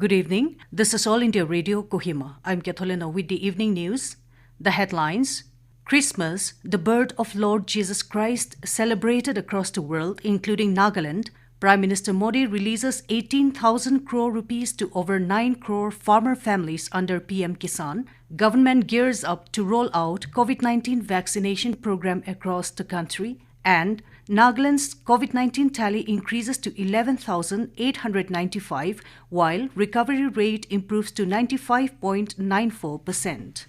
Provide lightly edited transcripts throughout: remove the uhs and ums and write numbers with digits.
Good evening. This is All India Radio, Kohima. I'm Katholina with the evening news. The headlines: Christmas, the birth of Lord Jesus Christ, celebrated across the world, including Nagaland. Prime Minister Modi releases 18,000 crore rupees to over 9 crore farmer families under PM Kisan. Government gears up to roll out COVID-19 vaccination program across the country. And Nagaland's COVID-19 tally increases to 11,895, while recovery rate improves to 95.94%.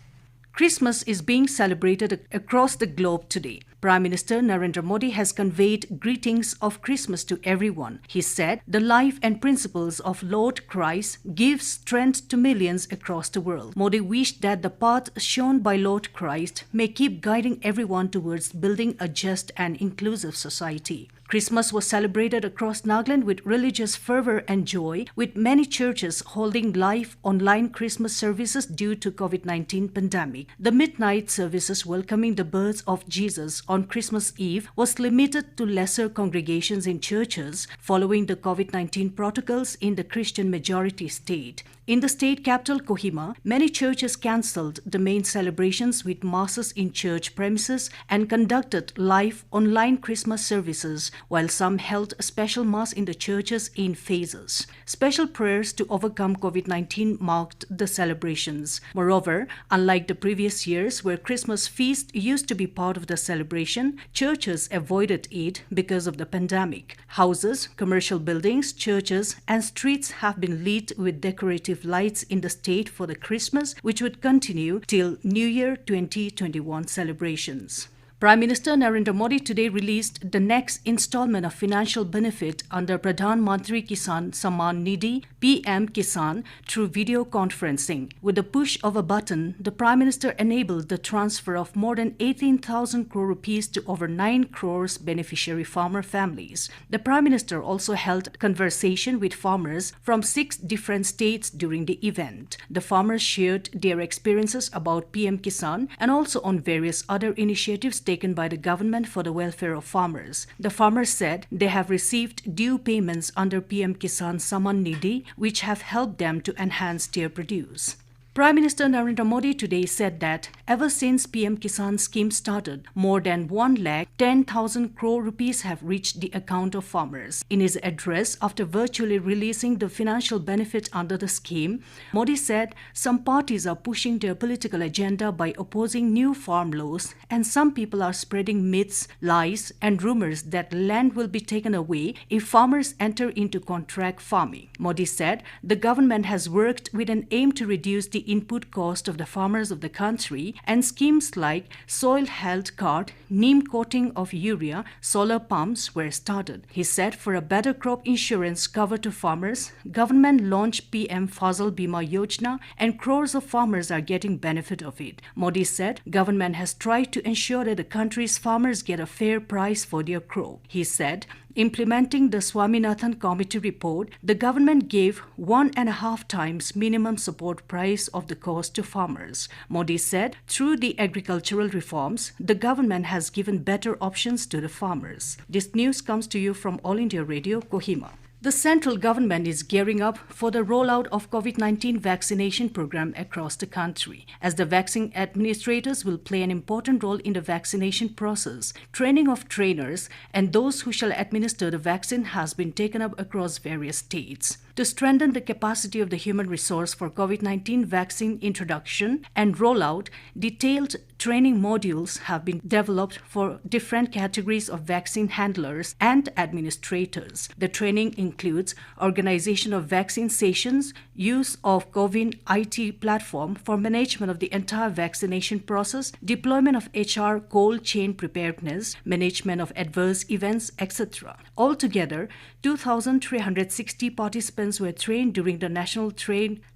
Christmas is being celebrated across the globe today. Prime Minister Narendra Modi has conveyed greetings of Christmas to everyone. He said the life and principles of Lord Christ give strength to millions across the world. Modi wished that the path shown by Lord Christ may keep guiding everyone towards building a just and inclusive society. Christmas was celebrated across Nagaland with religious fervor and joy, with many churches holding live online Christmas services due to COVID-19 pandemic. The midnight services welcoming the birth of Jesus on Christmas Eve was limited to lesser congregations in churches following the COVID-19 protocols in the Christian majority state. In the state capital, Kohima, many churches cancelled the main celebrations with masses in church premises and conducted live online Christmas services, while some held a special mass in the churches in phases. Special prayers to overcome COVID-19 marked the celebrations. Moreover, unlike the previous years where Christmas feast used to be part of the celebration, churches avoided it because of the pandemic. Houses, commercial buildings, churches, and streets have been lit with decorative lights in the state for the Christmas, which would continue till New Year 2021 celebrations. Prime Minister Narendra Modi today released the next installment of financial benefit under Pradhan Mantri Kisan Samman Nidhi PM Kisan through video conferencing. With the push of a button, the Prime Minister enabled the transfer of more than 18,000 crore rupees to over 9 crores beneficiary farmer families. The Prime Minister also held conversation with farmers from 6 different states during the event. The farmers shared their experiences about PM Kisan and also on various other initiatives taken by the government for the welfare of farmers. The farmers said they have received due payments under PM Kisan Samman Nidhi, which have helped them to enhance their produce. Prime Minister Narendra Modi today said that ever since PM Kisan scheme started, more than 1,10,000 crore rupees have reached the account of farmers. In his address after virtually releasing the financial benefit under the scheme, Modi said some parties are pushing their political agenda by opposing new farm laws, and some people are spreading myths, lies, and rumors that land will be taken away if farmers enter into contract farming. Modi said the government has worked with an aim to reduce the input cost of the farmers of the country, and schemes like soil health card, neem coating of urea, solar pumps were started. He said for a better crop insurance cover to farmers, government launched PM Fasal Bima Yojana and crores of farmers are getting benefit of it. Modi said government has tried to ensure that the country's farmers get a fair price for their crop. He said implementing the Swaminathan Committee report, the government gave 1.5 times minimum support price of the cost to farmers. Modi said through the agricultural reforms, the government has given better options to the farmers. This news comes to you from All India Radio, Kohima. The central government is gearing up for the rollout of COVID-19 vaccination program across the country. As the vaccine administrators will play an important role in the vaccination process, training of trainers and those who shall administer the vaccine has been taken up across various states. To strengthen the capacity of the human resource for COVID-19 vaccine introduction and rollout, detailed training modules have been developed for different categories of vaccine handlers and administrators. The training includes organization of vaccine sessions, use of CoWIN IT platform for management of the entire vaccination process, deployment of HR cold chain preparedness, management of adverse events, etc. Altogether, 2,360 participants were trained during the national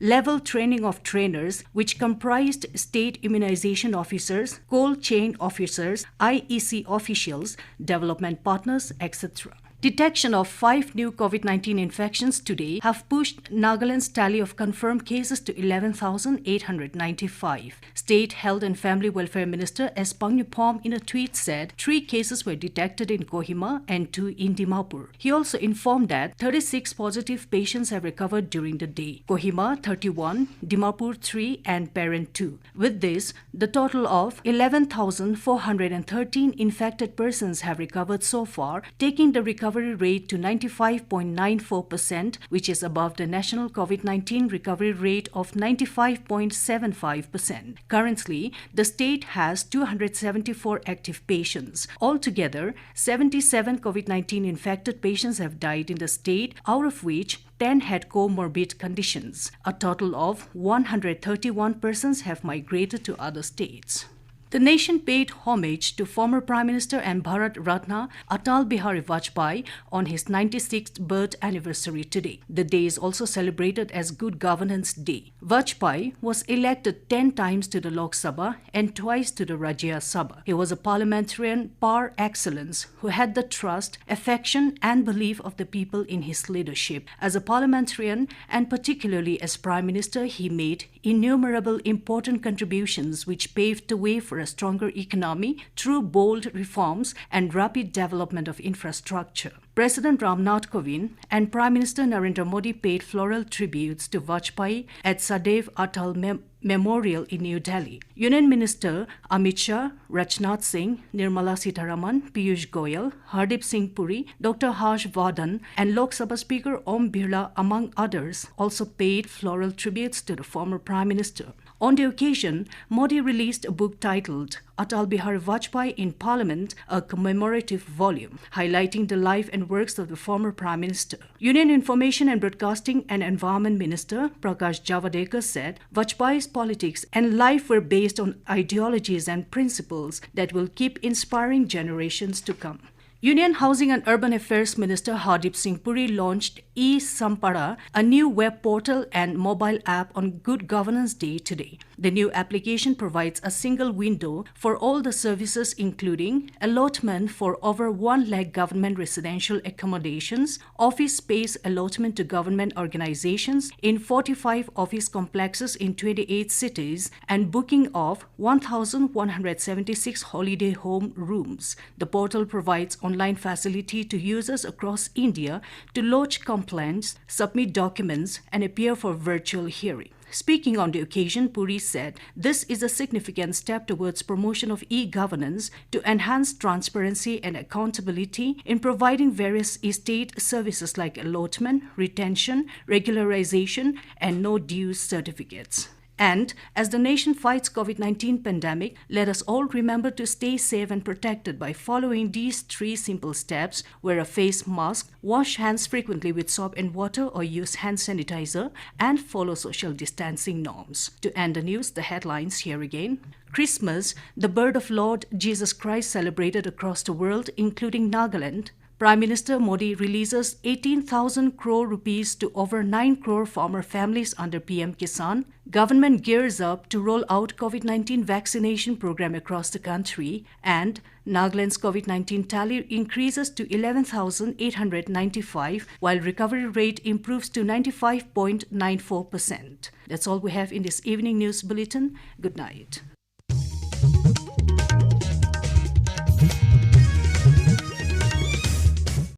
level training of trainers, which comprised state immunization officers, cold chain officers, IEC officials, development partners, etc. Detection of 5 new COVID-19 infections today have pushed Nagaland's tally of confirmed cases to 11,895. State Health and Family Welfare Minister S. Pangnupom in a tweet said 3 cases were detected in Kohima and 2 in Dimapur. He also informed that 36 positive patients have recovered during the day. Kohima 31, Dimapur 3 and Peren 2. With this, the total of 11,413 infected persons have recovered so far, taking the recovery rate to 95.94%, which is above the national COVID-19 recovery rate of 95.75%. Currently, the state has 274 active patients. Altogether, 77 COVID-19 infected patients have died in the state, out of which 10 had comorbid conditions. A total of 131 persons have migrated to other states. The nation paid homage to former Prime Minister and Bharat Ratna Atal Bihari Vajpayee on his 96th birth anniversary today. The day is also celebrated as Good Governance Day. Vajpayee was elected 10 times to the Lok Sabha and twice to the Rajya Sabha. He was a parliamentarian par excellence who had the trust, affection and belief of the people in his leadership. As a parliamentarian and particularly as Prime Minister, he made innumerable important contributions which paved the way for a stronger economy through bold reforms and rapid development of infrastructure. President Ramnath Kovind and Prime Minister Narendra Modi paid floral tributes to Vajpayee at Sadaiv Atal Memorial in New Delhi. Union Minister Amit Shah, Rajnath Singh, Nirmala Sitharaman, Piyush Goyal, Hardeep Singh Puri, Dr. Harsh Vardhan and Lok Sabha Speaker Om Birla, among others, also paid floral tributes to the former Prime Minister. On the occasion, Modi released a book titled Atal Bihari Vajpayee in Parliament, a commemorative volume, highlighting the life and works of the former Prime Minister. Union Information and Broadcasting and Environment Minister Prakash Javadekar said Vajpayee's politics and life were based on ideologies and principles that will keep inspiring generations to come. Union Housing and Urban Affairs Minister Hardeep Singh Puri launched e-Sampara, a new web portal and mobile app on Good Governance Day today. The new application provides a single window for all the services including allotment for over 1 lakh government residential accommodations, office space allotment to government organizations in 45 office complexes in 28 cities, and booking of 1,176 holiday home rooms. The portal provides online facility to users across India to lodge complaints, submit documents, and appear for virtual hearing. Speaking on the occasion, Puri said this is a significant step towards promotion of e-governance to enhance transparency and accountability in providing various estate services like allotment, retention, regularization, and no dues certificates. And as the nation fights COVID-19 pandemic, let us all remember to stay safe and protected by following these 3 simple steps: wear a face mask, wash hands frequently with soap and water or use hand sanitizer, and follow social distancing norms. To end the news, the headlines here again. Christmas, the birth of Lord Jesus Christ, celebrated across the world, including Nagaland. Prime Minister Modi releases 18,000 crore rupees to over 9 crore farmer families under PM Kisan. Government gears up to roll out COVID-19 vaccination program across the country. And Nagaland's COVID-19 tally increases to 11,895, while recovery rate improves to 95.94%. That's all we have in this evening news bulletin. Good night.